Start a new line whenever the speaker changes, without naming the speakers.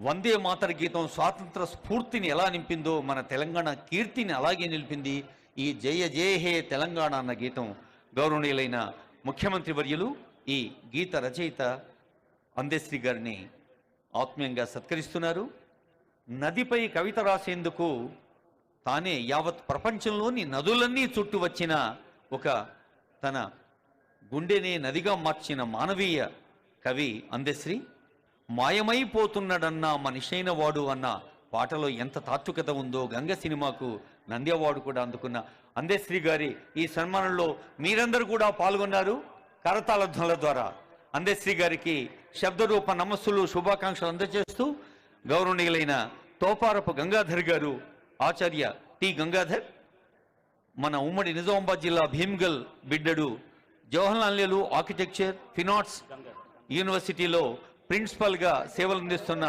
వందే మాతర గీతం స్వాతంత్ర స్ఫూర్తిని ఎలా నింపిందో మన తెలంగాణ కీర్తిని అలాగే నిలిపింది ఈ జయ జయ హే తెలంగాణ అన్న గీతం. గౌరవనీయులైన ముఖ్యమంత్రి వర్యులు ఈ గీత రచయిత అందెశ్రీ గారిని ఆత్మీయంగా సత్కరిస్తున్నారు. నదిపై కవిత రాసేందుకు తానే యావత్ ప్రపంచంలోని నదులన్నీ చుట్టూ వచ్చిన ఒక తన గుండెనే నదిగా మార్చిన మానవీయ కవి అందెశ్రీ. మాయమైపోతున్నాడన్న మనిషైన వాడు అన్న పాటలో ఎంత తాత్వికత ఉందో గంగ సినిమాకు నంది అవార్డు కూడా అందుకున్న అందెశ్రీ గారి ఈ సన్మానంలో మీరందరూ కూడా పాల్గొన్నారు. కరతాళ ధ్వనుల ద్వారా అందెశ్రీ గారికి శబ్దరూప నమస్సులు శుభాకాంక్షలు అందజేస్తూ గౌరవనీయులైన తోపారపు గంగాధర్ గారు, ఆచార్య టి గంగాధర్, మన ఉమ్మడి నిజామాబాద్ జిల్లా భీమ్గల్ బిడ్డడు, జవహర్లాల్ నెహ్రూ ఆర్కిటెక్చర్ ఫినార్ట్స్ యూనివర్సిటీలో ప్రిన్సిపల్గా సేవలు అందిస్తున్న